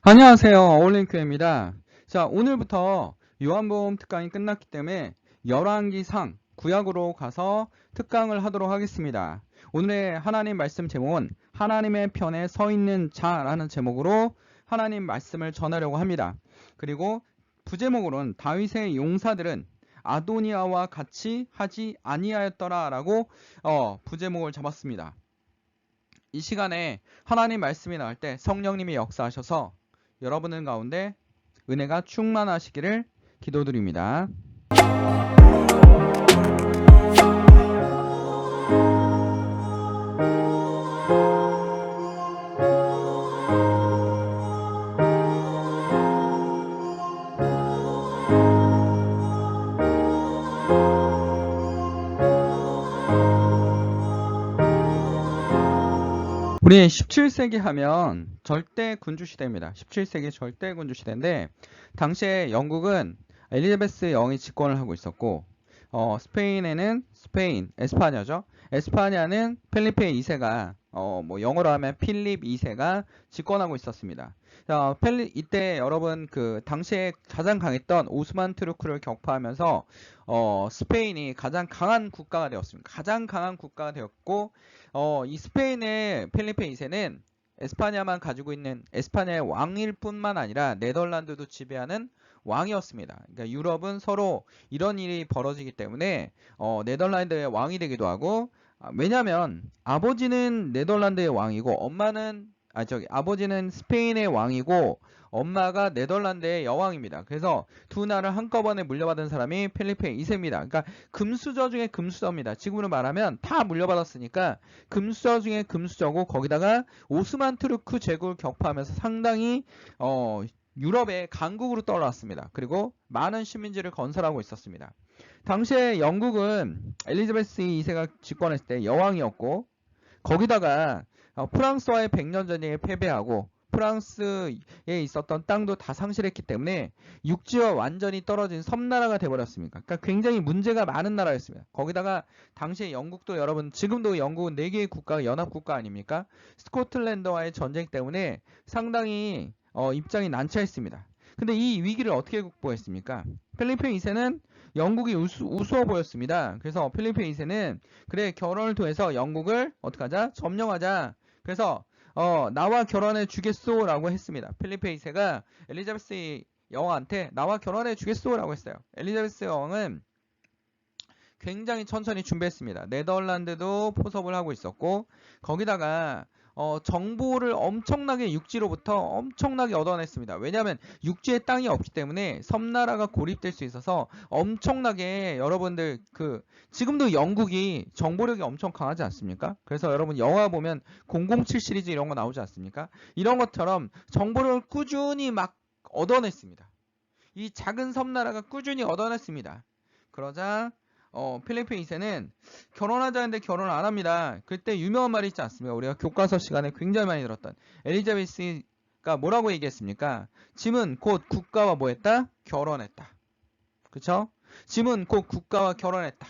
안녕하세요. 어울링크입니다. 자, 오늘부터 요한복음 특강이 끝났기 때문에 열왕기상 구약으로 가서 특강을 하도록 하겠습니다. 오늘의 하나님 말씀 제목은 하나님의 편에 서 있는 자라는 제목으로 하나님 말씀을 전하려고 합니다. 그리고 부제목으로는 다윗의 용사들은 아도니아와 같이 하지 아니하였더라라고 부제목을 잡았습니다. 이 시간에 하나님 말씀이 나올 때 성령님이 역사하셔서 여러분들 가운데 은혜가 충만하시기를 기도드립니다. 우리 17세기 하면 절대 군주 시대입니다. 17세기 절대 군주 시대인데 당시에 영국은 엘리자베스 여왕이 집권을 하고 있었고 스페인에는 에스파냐죠. 에스파냐는 펠리페 2세가 영어로 하면 필립 2세가 집권하고 있었습니다. 이때 여러분 그 당시에 가장 강했던 오스만 투르크를 격파하면서 스페인이 가장 강한 국가가 되었습니다. 가장 강한 국가가 되었고 이 스페인의 펠리페 2세는 에스파냐만 가지고 있는 에스파냐의 왕일 뿐만 아니라 네덜란드도 지배하는 왕이었습니다. 그러니까 유럽은 서로 이런 일이 벌어지기 때문에 네덜란드의 왕이 되기도 하고 왜냐하면 아버지는 네덜란드의 왕이고 아버지는 스페인의 왕이고 엄마가 네덜란드의 여왕입니다. 그래서 두 나라를 한꺼번에 물려받은 사람이 펠리페 2세입니다. 그러니까 금수저 중에 금수저입니다. 지금으로 말하면 다 물려받았으니까 금수저 중에 금수저고 거기다가 오스만 투르크 제국을 격파하면서 상당히 유럽의 강국으로 떠올랐습니다. 그리고 많은 식민지를 건설하고 있었습니다. 당시에 영국은 엘리자베스 2세가 집권했을 때 여왕이었고 거기다가 프랑스와의 백년 전쟁에 패배하고 프랑스에 있었던 땅도 다 상실했기 때문에 육지와 완전히 떨어진 섬나라가 돼버렸습니다. 그러니까 굉장히 문제가 많은 나라였습니다. 거기다가 당시에 영국도 여러분 지금도 영국은 4개의 국가가 연합국가 아닙니까? 스코틀랜드와의 전쟁 때문에 상당히 입장이 난처했습니다. 근데 이 위기를 어떻게 극복했습니까? 필리핀 2세는 영국이 우스워 보였습니다. 그래서 필리핀 2세는 그래 결혼을 통해서 영국을 어떻게 하자? 점령하자. 그래서 나와 결혼해 주겠소 라고 했습니다. 필리핀 2세가 엘리자베스 여왕한테 나와 결혼해 주겠소 라고 했어요. 엘리자베스 여왕은 굉장히 천천히 준비했습니다. 네덜란드도 포섭을 하고 있었고 거기다가 정보를 엄청나게 육지로부터 엄청나게 얻어냈습니다. 왜냐하면 육지에 땅이 없기 때문에 섬나라가 고립될 수 있어서 엄청나게 여러분들 지금도 영국이 정보력이 엄청 강하지 않습니까? 그래서 여러분 영화 보면 007 시리즈 이런 거 나오지 않습니까? 이런 것처럼 정보를 꾸준히 막 얻어냈습니다. 이 작은 섬나라가 꾸준히 얻어냈습니다. 그러자 필리핀 2세는 결혼하자는데 결혼을 안 합니다. 그때 유명한 말이 있지 않습니까? 우리가 교과서 시간에 굉장히 많이 들었던 엘리자베스가 뭐라고 얘기했습니까? 짐은 곧 국가와 뭐 했다? 결혼했다. 그쵸? 짐은 곧 국가와 결혼했다.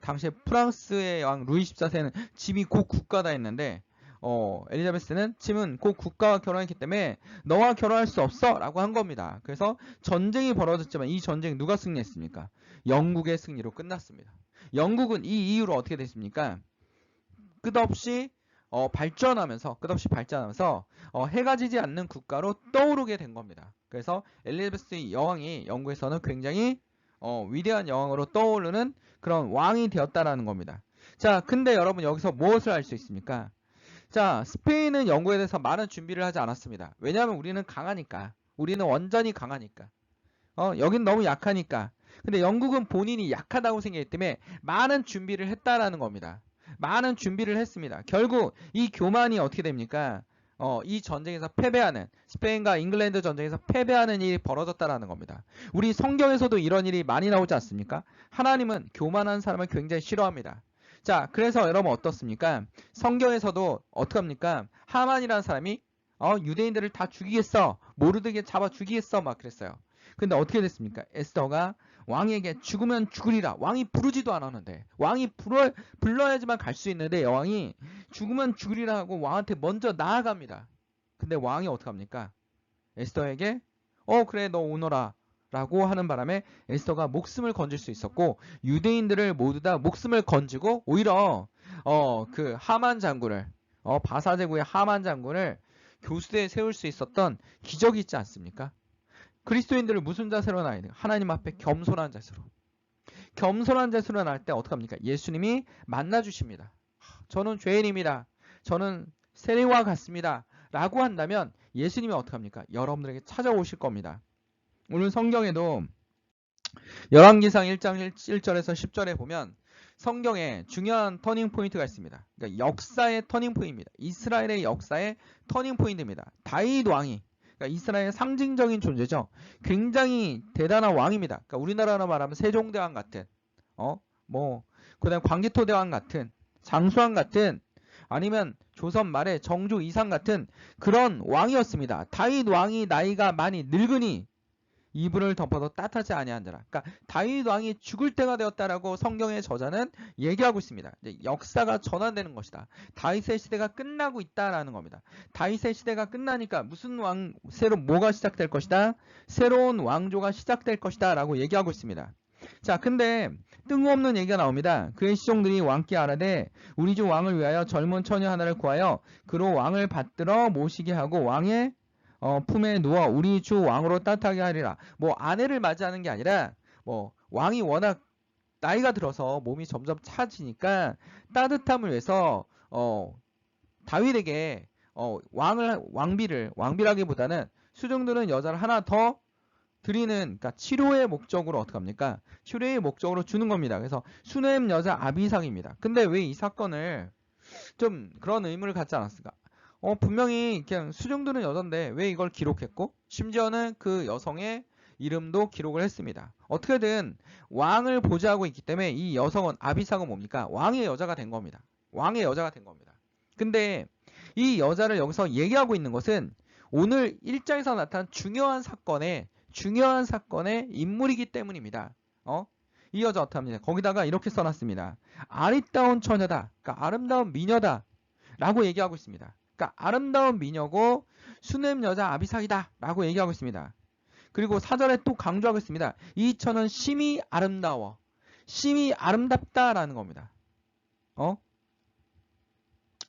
당시에 프랑스의 왕 루이 14세는 짐이 곧 국가다 했는데 엘리자베스는 짐은 곧 국가와 결혼했기 때문에 너와 결혼할 수 없어 라고 한 겁니다. 그래서 전쟁이 벌어졌지만 이 전쟁 누가 승리했습니까? 영국의 승리로 끝났습니다. 영국은 이 이후로 어떻게 됐습니까? 끝없이 발전하면서 해가 지지 않는 국가로 떠오르게 된 겁니다. 그래서 엘리자베스 여왕이 영국에서는 굉장히 위대한 여왕으로 떠오르는 그런 왕이 되었다라는 겁니다. 자, 근데 여러분 여기서 무엇을 알 수 있습니까? 자, 스페인은 영국에 대해서 많은 준비를 하지 않았습니다. 왜냐하면 우리는 강하니까. 우리는 완전히 강하니까. 여긴 너무 약하니까. 근데 영국은 본인이 약하다고 생각했기 때문에 많은 준비를 했다라는 겁니다. 많은 준비를 했습니다. 결국 이 교만이 어떻게 됩니까? 이 전쟁에서 패배하는 스페인과 잉글랜드 전쟁에서 패배하는 일이 벌어졌다라는 겁니다. 우리 성경에서도 이런 일이 많이 나오지 않습니까? 하나님은 교만한 사람을 굉장히 싫어합니다. 자, 그래서 여러분 어떻습니까? 성경에서도 어떡합니까? 하만이라는 사람이 유대인들을 다 죽이겠어. 모르드게 잡아 죽이겠어. 막 그랬어요. 근데 어떻게 됐습니까? 에스더가 왕에게 죽으면 죽으리라. 왕이 부르지도 않았는데 왕이 불러야지만 갈 수 있는데 죽으면 죽으리라 하고 왕한테 먼저 나아갑니다. 근데 왕이 어떡합니까? 에스더에게 그래 너 오너라 라고 하는 바람에 에스더가 목숨을 건질 수 있었고, 유대인들을 모두 다 목숨을 건지고 오히려 그 하만 장군을, 바사제국의 하만 장군을 교수대에 세울 수 있었던 기적이 있지 않습니까? 그리스도인들을 무슨 자세로 나야 돼요? 하나님 앞에 겸손한 자세로. 겸손한 자세로 나갈 때 어떻게 합니까? 예수님이 만나 주십니다. 저는 죄인입니다. 저는 세리와 같습니다. 라고 한다면 예수님이 어떻게 합니까? 여러분들에게 찾아오실 겁니다. 오늘 성경에도 열왕기상 1장 1절에서 10절에 보면 성경에 중요한 터닝 포인트가 있습니다. 그러니까 역사의 터닝 포인트입니다. 이스라엘의 역사의 터닝 포인트입니다. 다윗 왕이, 그러니까 이스라엘의 상징적인 존재죠. 굉장히 대단한 왕입니다. 그러니까 우리나라로 말하면 세종대왕 같은, 그다음 광개토대왕 같은, 장수왕 같은, 아니면 조선 말의 정조 이상 같은 그런 왕이었습니다. 다윗 왕이 나이가 많이 늙으니 이불을 덮어도 따뜻하지 아니한 자라. 그러니까 다윗 왕이 죽을 때가 되었다라고 성경의 저자는 얘기하고 있습니다. 이제 역사가 전환되는 것이다. 다윗의 시대가 끝나고 있다라는 겁니다. 다윗의 시대가 끝나니까 무슨 뭐가 시작될 것이다? 새로운 왕조가 시작될 것이다 라고 얘기하고 있습니다. 자, 근데 뜬금없는 얘기가 나옵니다. 그의 시종들이 왕께 아뢰되 우리 주 왕을 위하여 젊은 처녀 하나를 구하여 그로 왕을 받들어 모시게 하고 왕의 품에 누워 우리 주 왕으로 따뜻하게 하리라. 아내를 맞이하는 게 아니라 왕이 워낙 나이가 들어서 몸이 점점 차지니까 따뜻함을 위해서 다윗에게 왕비라기보다는 수종들은 여자를 하나 더 드리는, 그러니까 치료의 목적으로 어떻게 합니까? 치료의 목적으로 주는 겁니다. 그래서 수넴 여자 아비삭입니다. 근데 왜 이 사건을 좀 그런 의무를 갖지 않았을까? 분명히 그냥 수종들은 여잔데 왜 이걸 기록했고, 심지어는 그 여성의 이름도 기록을 했습니다. 어떻게든 왕을 보좌하고 있기 때문에 이 여성은, 아비삭은 뭡니까? 왕의 여자가 된 겁니다. 왕의 여자가 된 겁니다. 근데 이 여자를 여기서 얘기하고 있는 것은 오늘 1장에서 나타난 중요한 사건의 인물이기 때문입니다. 이 여자 어떻게 합니까? 거기다가 이렇게 써놨습니다. 아리따운 처녀다. 그러니까 아름다운 미녀다. 라고 얘기하고 있습니다. 그러니까 아름다운 미녀고 수넴 여자 아비삭이다. 라고 얘기하고 있습니다. 그리고 4절에 또 강조하고 있습니다. 이 처는 심히 아름다워. 심히 아름답다. 라는 겁니다.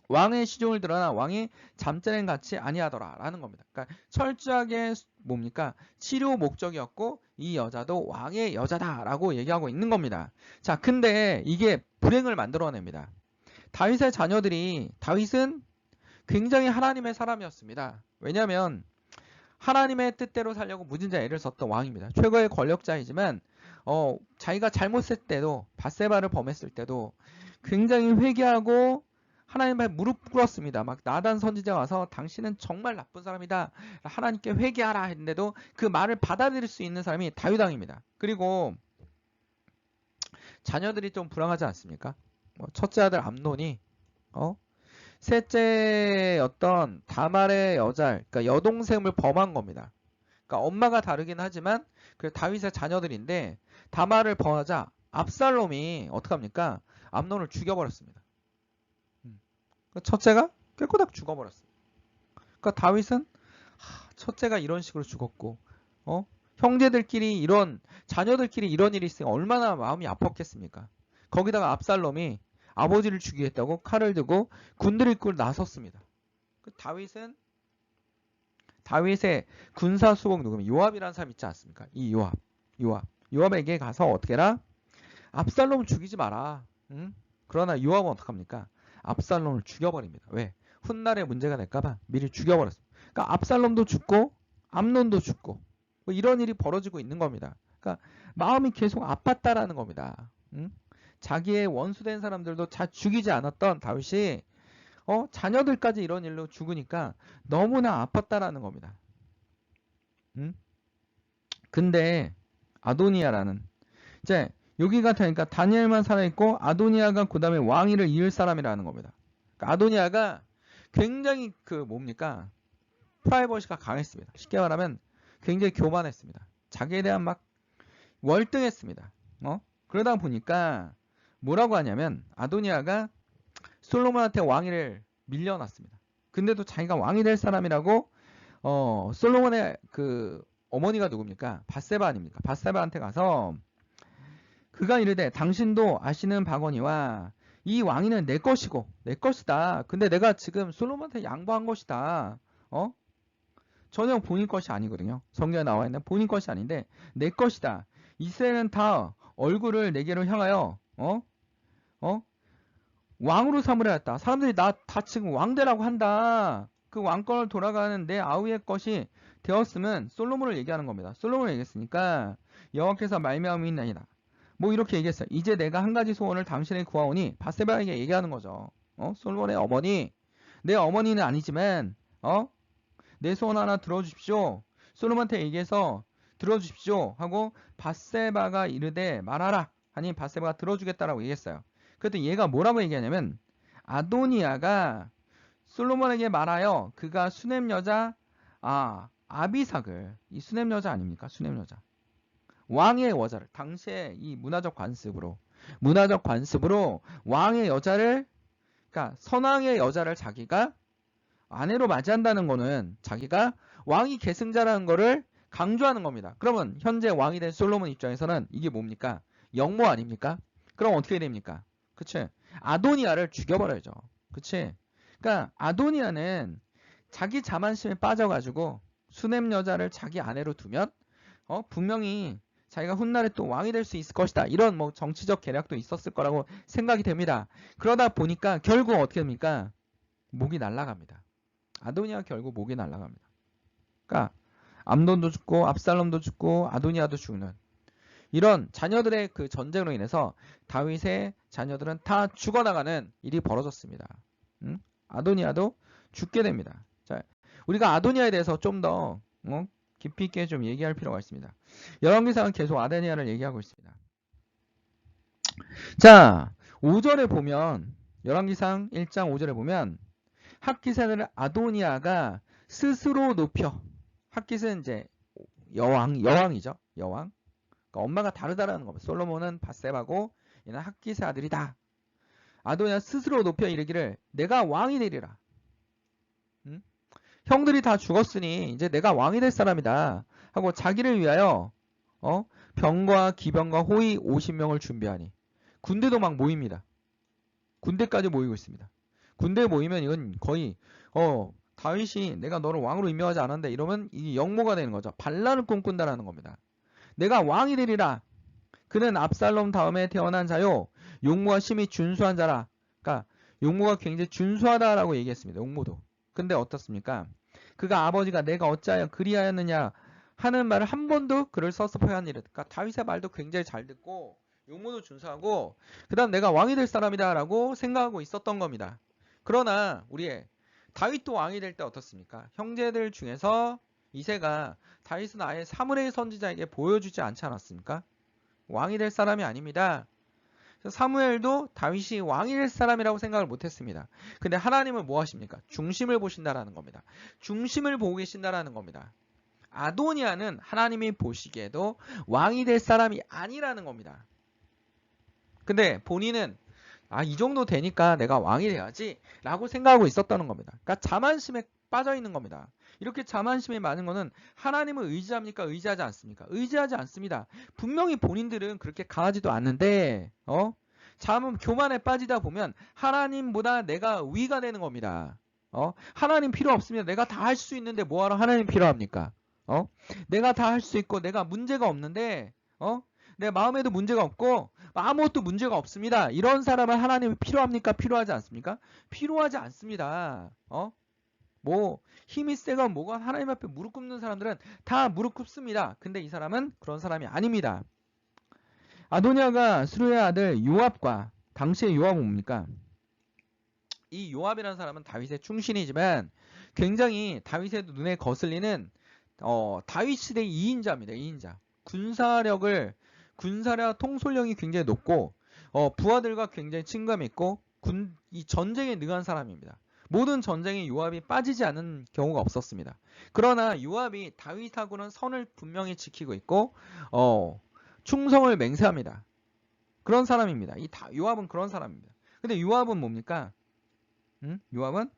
왕의 시종을 드러나 왕이 잠자는 같이 아니하더라 라는 겁니다. 그러니까 철저하게 뭡니까? 치료 목적이었고 이 여자도 왕의 여자다 라고 얘기하고 있는 겁니다. 자, 근데 이게 불행을 만들어냅니다. 다윗은 굉장히 하나님의 사람이었습니다. 왜냐하면 하나님의 뜻대로 살려고 무진자 애를 썼던 왕입니다. 최고의 권력자이지만 자기가 잘못했을 때도, 밧세바를 범했을 때도 굉장히 회개하고 하나님 앞에 무릎 꿇었습니다. 막 나단 선지자가 와서 당신은 정말 나쁜 사람이다. 하나님께 회개하라 했는데도 그 말을 받아들일 수 있는 사람이 다윗 왕입니다. 그리고 자녀들이 좀 불쌍하지 않습니까? 첫째 아들 암논이 셋째였던 다말의 그러니까 여동생을 범한 겁니다. 그러니까 엄마가 다르긴 하지만 그 다윗의 자녀들인데 다말을 범하자 압살롬이 어떻게 합니까? 암논을 죽여버렸습니다. 첫째가 깨꼬닥 죽어버렸어요. 그러니까 다윗은 첫째가 이런 식으로 죽었고, 형제들끼리 자녀들끼리 이런 일이 있으면 얼마나 마음이 아팠겠습니까? 거기다가 압살롬이 아버지를 죽이겠다고 칼을 들고 군대를 이끌고 나섰습니다. 다윗의 군사 수복 누구면 요압이라는 사람 있지 않습니까? 이 요압에게 가서 어떻게 해라? 압살롬 죽이지 마라. 응? 그러나 요압은 어떡합니까? 압살롬을 죽여버립니다. 왜? 훗날에 문제가 될까봐 미리 죽여버렸습니다. 그러니까 압살롬도 죽고 암논도 죽고 이런 일이 벌어지고 있는 겁니다. 그러니까 마음이 계속 아팠다라는 겁니다. 응? 자기의 원수된 사람들도 다 죽이지 않았던 다윗이 자녀들까지 이런 일로 죽으니까 너무나 아팠다라는 겁니다. 응? 근데 아도니아라는, 이제 여기가 되니까 다니엘만 살아있고 아도니아가 그 다음에 왕위를 이을 사람이라는 겁니다. 그러니까 아도니아가 굉장히 프라이버시가 강했습니다. 쉽게 말하면 굉장히 교만했습니다. 자기에 대한 막 월등했습니다. 그러다 보니까 뭐라고 하냐면 아도니아가 솔로몬한테 왕위를 밀려놨습니다. 근데도 자기가 왕이 될 사람이라고 솔로몬의 그 어머니가 누굽니까? 밧세바 아닙니까? 밧세바한테 가서 그가 이르되 당신도 아시는 바거니와 이 왕위는 내 것이고 내 것이다. 근데 내가 지금 솔로몬한테 양보한 것이다. 어? 전혀 본인 것이 아니거든요. 성경에 나와 있는 본인 것이 아닌데 내 것이다. 이스라엘은 다 얼굴을 내게로 향하여 어? 왕으로 삼으려 했다. 사람들이 나 다 지금 왕되라고 한다. 그 왕권을 돌아가는 내 아우의 것이 되었으면 솔로몬을 얘기하는 겁니다. 솔로몬을 얘기했으니까 여호와께서 말미암음이 있나이다. 뭐 이렇게 얘기했어요. 이제 내가 한 가지 소원을 당신에게 구하오니 밧세바에게 얘기하는 거죠. 솔로몬의 어머니, 내 어머니는 아니지만 내 소원 하나 들어주십시오. 솔로몬한테 얘기해서 들어주십시오 하고 밧세바가 이르되 말하라 하니 밧세바가 들어주겠다라고 얘기했어요. 그랬더니 얘가 뭐라고 얘기하냐면 아도니아가 솔로몬에게 말하여 그가 수넴 여자 아비삭을 이 수넴 여자 아닙니까? 수넴 여자 왕의 여자를 당시에 이 문화적 관습으로 왕의 여자를 그러니까 선왕의 여자를 자기가 아내로 맞이한다는 거는 자기가 왕이 계승자라는 거를 강조하는 겁니다. 그러면 현재 왕이 된 솔로몬 입장에서는 이게 뭡니까? 영모 아닙니까? 그럼 어떻게 됩니까? 그치? 아도니아를 죽여버려야죠. 그치? 그러니까 아도니아는 자기 자만심에 빠져가지고 수넴 여자를 자기 아내로 두면 분명히 자기가 훗날에 또 왕이 될 수 있을 것이다. 이런 뭐 정치적 계략도 있었을 거라고 생각이 됩니다. 그러다 보니까 결국 어떻게 됩니까? 목이 날아갑니다. 아도니아 결국 목이 날아갑니다. 그러니까 암논도 죽고 압살롬도 죽고 아도니아도 죽는 이런 자녀들의 그 전쟁으로 인해서 다윗의 자녀들은 다 죽어나가는 일이 벌어졌습니다. 아도니아도 죽게 됩니다. 자, 우리가 아도니아에 대해서 좀 더 깊이 있게 좀 얘기할 필요가 있습니다. 열왕기상은 계속 아도니아를 얘기하고 있습니다. 자, 5절에 보면 열왕기상 1장 5절에 보면 핫깃을 아도니아가 스스로 높여 핫깃은 이제 여왕이죠. 여왕. 그러니까 엄마가 다르다라는 겁니다. 솔로몬은 밧세바고 얘는 핫깃의 아들이다. 아도니아 스스로 높여 이르기를 내가 왕이 되리라. 형들이 다 죽었으니 이제 내가 왕이 될 사람이다. 하고 자기를 위하여 병과 기병과 호위 50명을 준비하니 군대도 막 모입니다. 군대까지 모이고 있습니다. 군대에 모이면 이건 거의 다윗이 내가 너를 왕으로 임명하지 않았는데 이러면 이 영모가 되는 거죠. 반란을 꿈꾼다라는 겁니다. 내가 왕이 되리라. 그는 압살롬 다음에 태어난 자요. 용모가 심히 준수한 자라. 그러니까 용모가 굉장히 준수하다라고 얘기했습니다. 용모도. 근데 어떻습니까? 그가 아버지가 내가 어찌하여 그리하였느냐 하는 말을 한 번도 그를 서섭하였느니라. 그러니까 다윗의 말도 굉장히 잘 듣고 용모도 준수하고 그 다음 내가 왕이 될 사람이다 라고 생각하고 있었던 겁니다. 그러나 우리의 다윗도 왕이 될 때 어떻습니까? 형제들 중에서 이세가 다윗은 아예 사무엘 선지자에게 보여주지 않지 않았습니까? 왕이 될 사람이 아닙니다. 사무엘도 다윗이 왕이 될 사람이라고 생각을 못했습니다. 근데 하나님은 뭐 하십니까? 중심을 보신다라는 겁니다. 중심을 보고 계신다라는 겁니다. 아도니아는 하나님이 보시기에도 왕이 될 사람이 아니라는 겁니다. 근데 본인은 이 정도 되니까 내가 왕이 돼야지 라고 생각하고 있었다는 겁니다. 그러니까 자만심에 빠져 있는 겁니다. 이렇게 자만심이 많은 거는 하나님을 의지합니까? 의지하지 않습니까? 의지하지 않습니다. 분명히 본인들은 그렇게 강하지도 않는데 교만에 빠지다 보면 하나님보다 내가 위가 되는 겁니다. 하나님 필요 없습니다. 내가 다 할 수 있는데 뭐하러 하나님 필요합니까? 내가 다 할 수 있고 내가 문제가 없는데 내 마음에도 문제가 없고 아무것도 문제가 없습니다. 이런 사람은 하나님이 필요합니까? 필요하지 않습니까? 필요하지 않습니다. 뭐 힘이 세건 뭐건 하나님 앞에 무릎 꿇는 사람들은 다 무릎 꿇습니다. 근데 이 사람은 그런 사람이 아닙니다. 아도니아가 스루의 아들 요압과 당시의 요압은 뭡니까? 이 요압이라는 사람은 다윗의 충신이지만 굉장히 다윗의 눈에 거슬리는 다윗 시대의 2인자입니다. 2인자. 군사력 통솔력이 굉장히 높고 부하들과 굉장히 친감 있고 이 전쟁에 능한 사람입니다. 모든 전쟁에 요압이 빠지지 않은 경우가 없었습니다. 그러나 요압이 다윗하고는 선을 분명히 지키고 있고 충성을 맹세합니다. 그런 사람입니다. 요압은 그런 사람입니다. 근데 요압은 뭡니까? 요압은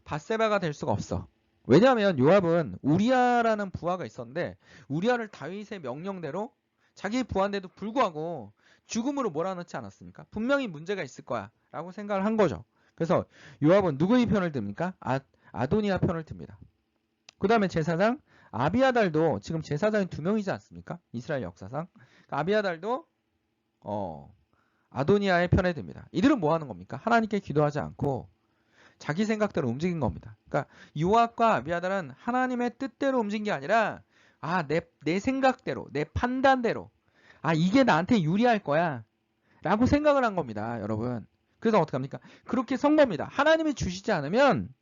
밧세바가 될 수가 없어. 왜냐하면 요압은 우리아라는 부하가 있었는데 우리아를 다윗의 명령대로 자기 부하인데도 불구하고 죽음으로 몰아넣지 않았습니까? 분명히 문제가 있을 거야 라고 생각을 한 거죠. 그래서 요압은 누구의 편을 듭니까? 아도니아 편을 듭니다. 그 다음에 제사장 아비아달도 지금 제사장이 2명이지 않습니까? 이스라엘 역사상. 아비아달도 아도니아의 편에 듭니다. 이들은 뭐 하는 겁니까? 하나님께 기도하지 않고 자기 생각대로 움직인 겁니다. 그러니까 요압과 아비아달은 하나님의 뜻대로 움직인 게 아니라 내 생각대로, 내 판단대로 이게 나한테 유리할 거야 라고 생각을 한 겁니다. 여러분. 그래서 어떻게 합니까? 그렇게 선 겁니다. 하나님이 주시지 않으면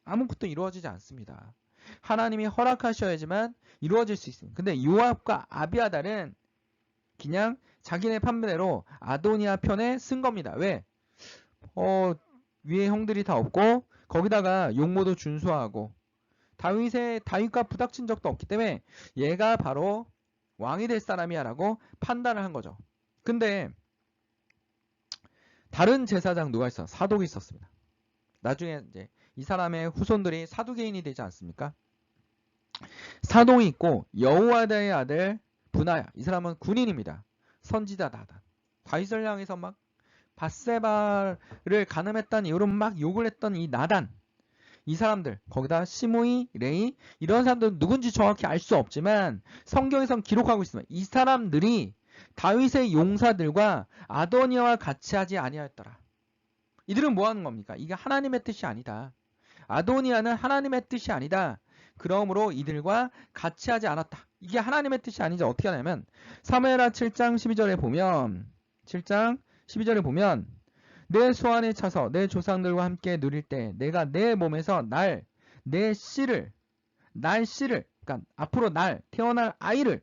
아무것도 이루어지지 않습니다. 하나님이 허락하셔야지만 이루어질 수 있습니다. 근데 요압과 아비아달은 그냥 자기네 판단대로 아도니아 편에 쓴 겁니다. 왜? 위에 형들이 다 없고 거기다가 용모도 준수하고 다윗과 부닥친 적도 없기 때문에 얘가 바로 왕이 될 사람이야 라고 판단을 한 거죠. 근데 다른 제사장 누가 있어? 사독이 있었습니다. 나중에 이제 이 사람의 후손들이 사두개인이 되지 않습니까? 사독이 있고 여호야다의 아들 분하야. 이 사람은 군인입니다. 선지자 나단. 다윗을 향해서 막 밧세바를 간음했다는 이유로 막 욕을 했던 이 나단. 이 사람들, 거기다 시므이, 레이 이런 사람들은 누군지 정확히 알 수 없지만 성경에선 기록하고 있습니다. 이 사람들이 다윗의 용사들과 아도니아와 같이 하지 아니하였더라. 이들은 뭐 하는 겁니까? 이게 하나님의 뜻이 아니다. 아도니아는 하나님의 뜻이 아니다. 그러므로 이들과 같이 하지 않았다. 이게 하나님의 뜻이 아니죠. 어떻게 하냐면 사무엘하 7장 12절에 보면 7장 12절에 보면 내 소환에 차서 내 조상들과 함께 누릴 때 내가 내 몸에서 내 씨를 그러니까 앞으로 태어날 아이를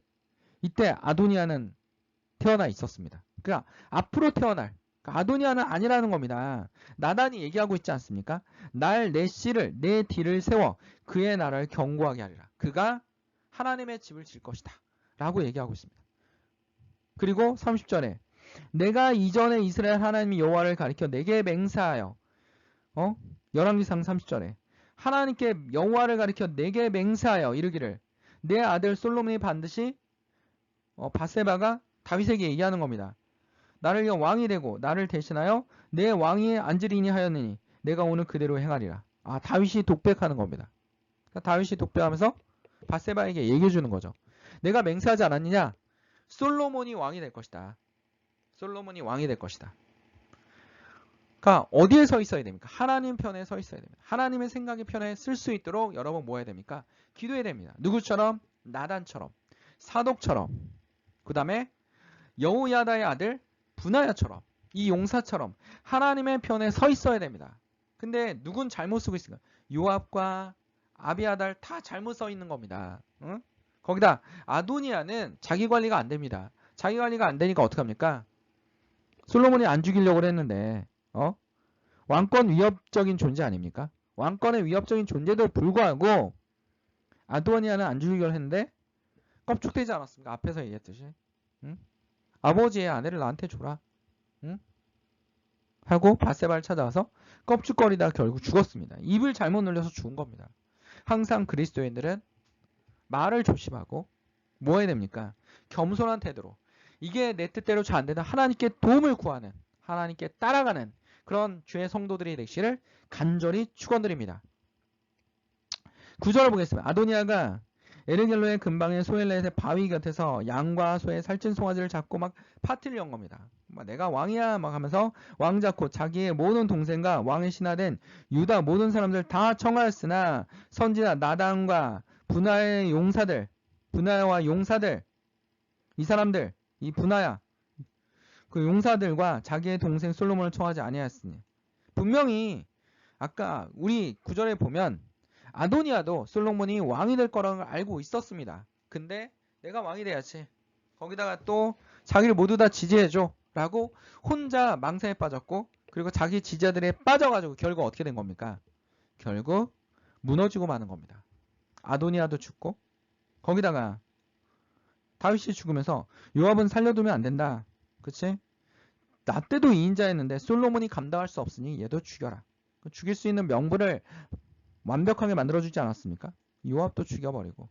이때 아도니아는 태어나 있었습니다. 그러니까 앞으로 태어날 그러니까 아도니아는 아니라는 겁니다. 나단이 얘기하고 있지 않습니까? 내 씨를 내 뒤를 세워 그의 나라를 견고하게 하리라. 그가 하나님의 집을 질 것이다. 라고 얘기하고 있습니다. 그리고 30절에 내가 이전에 이스라엘 하나님 여호와를 가리켜 내게 맹세하여 열왕기상 30절에 하나님께 여호와를 가리켜 내게 맹세하여 이르기를 내 아들 솔로몬이 반드시 밧세바가 다윗에게 얘기하는 겁니다. 나를 위해 왕이 되고 나를 대신하여 내 왕위에 앉으리니 하였느니 내가 오늘 그대로 행하리라. 다윗이 독백하는 겁니다. 그러니까 다윗이 독백하면서 밧세바에게 얘기해 주는 거죠. 내가 맹세하지 않았느냐? 솔로몬이 왕이 될 것이다. 솔로몬이 왕이 될 것이다. 그러니까 어디에 서 있어야 됩니까? 하나님 편에 서 있어야 됩니다. 하나님의 생각의 편에 쓸 수 있도록 여러분 뭐 해야 됩니까? 기도해야 됩니다. 누구처럼? 나단처럼, 사독처럼, 그 다음에 여호야다의 아들 분하야처럼, 이 용사처럼 하나님의 편에 서 있어야 됩니다. 근데 누군 잘못 쓰고 있습니까? 요압과 아비아달 다 잘못 서 있는 겁니다. 응? 거기다 아도니아는 자기 관리가 안 됩니다. 자기 관리가 안 되니까 어떡합니까? 솔로몬이 안 죽이려고 했는데 왕권 위협적인 존재 아닙니까? 왕권의 위협적인 존재도 불구하고 아도니아는 안 죽이려고 했는데 껍죽되지 않았습니까? 앞에서 얘기했듯이. 응? 아버지의 아내를 나한테 줘라. 응? 하고 밧세바를 찾아와서 껍죽거리다 결국 죽었습니다. 입을 잘못 늘려서 죽은 겁니다. 항상 그리스도인들은 말을 조심하고 뭐 해야 됩니까? 겸손한 태도로 이게 내 뜻대로 잘 안 되다 하나님께 도움을 구하는 하나님께 따라가는 그런 주의 성도들이 되시를 간절히 축원드립니다. 9절을 보겠습니다. 아도니아가 에르겔로의 근방의 소엘렛의 바위 곁에서 양과 소의 살찐 송아지를 잡고 막 파티를 연 겁니다. 내가 왕이야 막 하면서 왕 잡고 자기의 모든 동생과 왕의 신하된 유다 모든 사람들 다 청하였으나 선지자 나단과 분하의 용사들 분하와 용사들 이 사람들 이 분하야 그 용사들과 자기의 동생 솔로몬을 청하지 아니하였으니 분명히 아까 우리 구절에 보면 아도니아도 솔로몬이 왕이 될 거라는 걸 알고 있었습니다. 근데 내가 왕이 돼야지. 거기다가 또 자기를 모두 다 지지해줘 라고 혼자 망상에 빠졌고 그리고 자기 지지자들에 빠져가지고 결국 어떻게 된 겁니까? 결국 무너지고 마는 겁니다. 아도니아도 죽고 거기다가 다윗이 죽으면서 요압은 살려두면 안 된다. 그치? 나 때도 2인자였는데 솔로몬이 감당할 수 없으니 얘도 죽여라. 죽일 수 있는 명분을 완벽하게 만들어주지 않았습니까? 요압도 죽여버리고,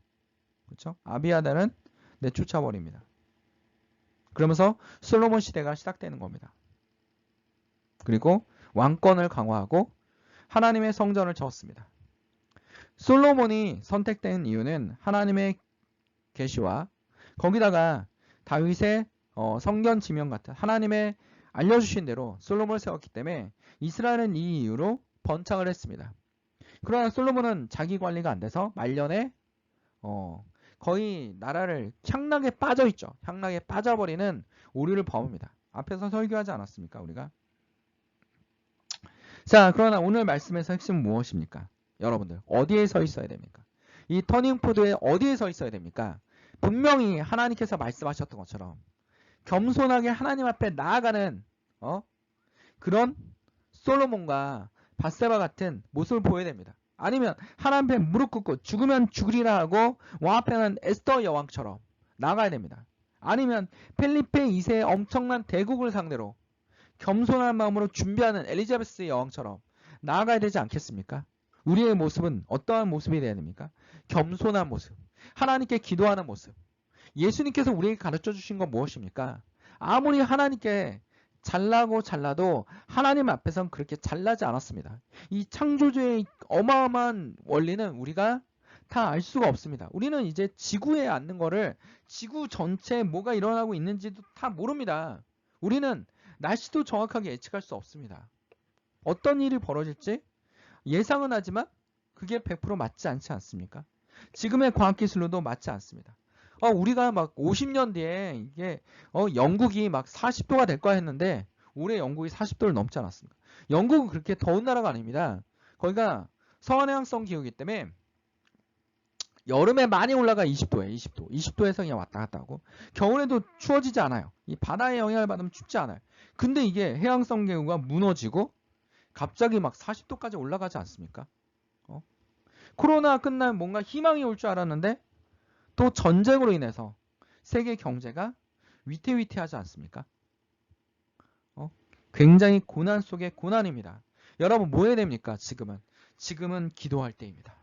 그렇죠? 아비아달은 내쫓아버립니다. 그러면서 솔로몬 시대가 시작되는 겁니다. 그리고 왕권을 강화하고 하나님의 성전을 지었습니다. 솔로몬이 선택된 이유는 하나님의 계시와 거기다가 다윗의 성전 지명 같은 하나님의 알려주신 대로 솔로몬을 세웠기 때문에 이스라엘은 이 이유로 번창을 했습니다. 그러나 솔로몬은 자기 관리가 안 돼서 말년에 거의 나라를 향락에 빠져있죠. 향락에 빠져버리는 오류를 범합니다. 앞에서 설교하지 않았습니까? 우리가. 자, 그러나 오늘 말씀에서 핵심은 무엇입니까? 여러분들 어디에 서 있어야 됩니까? 이 터닝포드에 어디에 서 있어야 됩니까? 분명히 하나님께서 말씀하셨던 것처럼 겸손하게 하나님 앞에 나아가는 그런 솔로몬과 밧세바 같은 모습을 보여야 됩니다. 아니면 하나님 앞에 무릎 꿇고 죽으면 죽으리라 하고 왕 앞에는 에스더 여왕처럼 나가야 됩니다. 아니면 펠리페 2세의 엄청난 대국을 상대로 겸손한 마음으로 준비하는 엘리자베스 여왕처럼 나아가야 되지 않겠습니까? 우리의 모습은 어떠한 모습이 되어야 됩니까? 겸손한 모습, 하나님께 기도하는 모습. 예수님께서 우리에게 가르쳐 주신 건 무엇입니까? 아무리 하나님께 잘나도 하나님 앞에서는 그렇게 잘나지 않았습니다. 이 창조주의 어마어마한 원리는 우리가 다 알 수가 없습니다. 우리는 이제 지구에 앉는 거를 지구 전체에 뭐가 일어나고 있는지도 다 모릅니다. 우리는 날씨도 정확하게 예측할 수 없습니다. 어떤 일이 벌어질지 예상은 하지만 그게 100% 맞지 않지 않습니까? 지금의 과학기술로도 맞지 않습니다. 우리가 막 50년 뒤에 이게 영국이 막 40도가 될 거야 했는데 올해 영국이 40도를 넘지 않았습니다. 영국은 그렇게 더운 나라가 아닙니다. 거기가 서해안성 기후이기 때문에 여름에 많이 올라가 20도에 20도에서 그냥 왔다 갔다 하고 겨울에도 추워지지 않아요. 이 바다의 영향을 받으면 춥지 않아요. 근데 이게 해양성 기후가 무너지고 갑자기 막 40도까지 올라가지 않습니까? 코로나 끝나면 뭔가 희망이 올 줄 알았는데 또 전쟁으로 인해서 세계 경제가 위태위태하지 않습니까? 굉장히 고난 속의 고난입니다. 여러분 뭐 해야 됩니까? 지금은 기도할 때입니다.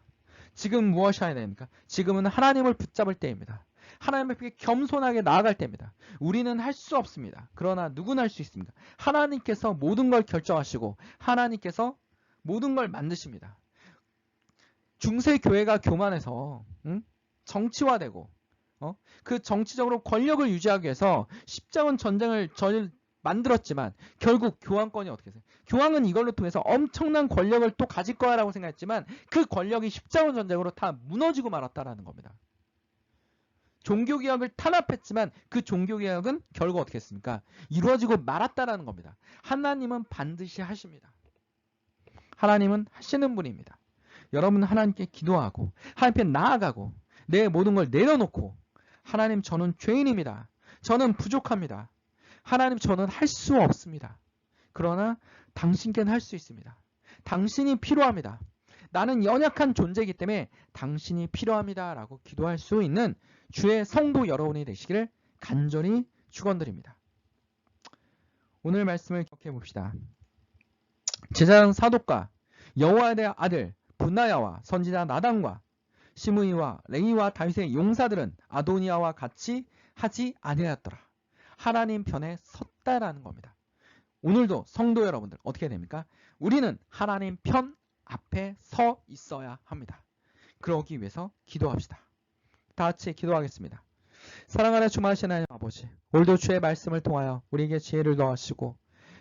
지금 무엇이 해야 됩니까? 지금은 하나님을 붙잡을 때입니다. 하나님 앞에 겸손하게 나아갈 때입니다. 우리는 할 수 없습니다. 그러나 누구나 할 수 있습니다. 하나님께서 모든 걸 결정하시고 하나님께서 모든 걸 만드십니다. 중세 교회가 교만해서 정치화되고 그 정치적으로 권력을 유지하기 위해서 십자군 전쟁을 만들었지만 결국 교황권이 어떻게 됐어요? 교황은 이걸로 통해서 엄청난 권력을 또 가질 거야라고 생각했지만 그 권력이 십자군 전쟁으로 다 무너지고 말았다라는 겁니다. 종교개혁을 탄압했지만 그 종교개혁은 결국 어떻게 했습니까? 이루어지고 말았다라는 겁니다. 하나님은 반드시 하십니다. 하나님은 하시는 분입니다. 여러분은 하나님께 기도하고 하나님 앞에 나아가고 내 모든 걸 내려놓고 하나님 저는 죄인입니다. 저는 부족합니다. 하나님 저는 할 수 없습니다. 그러나 당신께는 할 수 있습니다. 당신이 필요합니다. 나는 연약한 존재이기 때문에 당신이 필요합니다. 라고 기도할 수 있는 주의 성도 여러분이 되시기를 간절히 축원드립니다. 오늘 말씀을 기억해 봅시다. 제사장 사독과 여호와의 아들 분나야와 선지자 나단과 시므이와 레이와 다윗의 용사들은 아도니아와 같이 하지 아니하였더라. 하나님 편에 섰다라는 겁니다. 오늘도 성도 여러분들 어떻게 됩니까? 우리는 하나님 편 앞에 서 있어야 합니다. 그러기 위해서 기도합시다. 다 같이 기도하겠습니다. 사랑하는 주마신 하나님 아버지, 오늘도 주의 말씀을 통하여 우리에게 지혜를 더하시고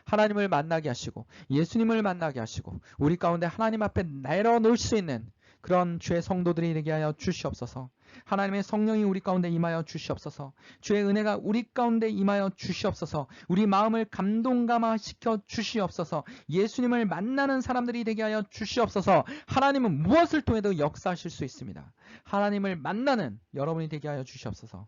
하나님을 만나게 하시고 예수님을 만나게 하시고 우리 가운데 하나님 앞에 내려놓을 수 있는 그런 주의 성도들이 되게 하여 주시옵소서. 하나님의 성령이 우리 가운데 임하여 주시옵소서. 주의 은혜가 우리 가운데 임하여 주시옵소서. 우리 마음을 감동감화시켜 주시옵소서. 예수님을 만나는 사람들이 되게 하여 주시옵소서. 하나님은 무엇을 통해도 역사하실 수 있습니다. 하나님을 만나는 여러분이 되게 하여 주시옵소서.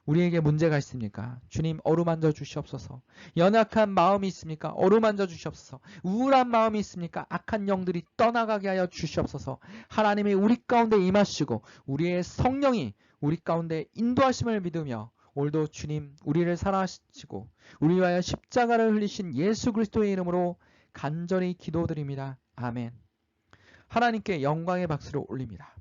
우리에게 문제가 있습니까? 주님 어루만져 주시옵소서. 연약한 마음이 있습니까? 어루만져 주시옵소서. 우울한 마음이 있습니까? 악한 영들이 떠나가게 하여 주시옵소서. 하나님이 우리 가운데 임하시고 우리의 성령이 우리 가운데 인도하심을 믿으며 오늘도 주님 우리를 사랑하시고 우리 위하여 십자가를 흘리신 예수 그리스도의 이름으로 간절히 기도드립니다. 아멘. 하나님께 영광의 박수를 올립니다.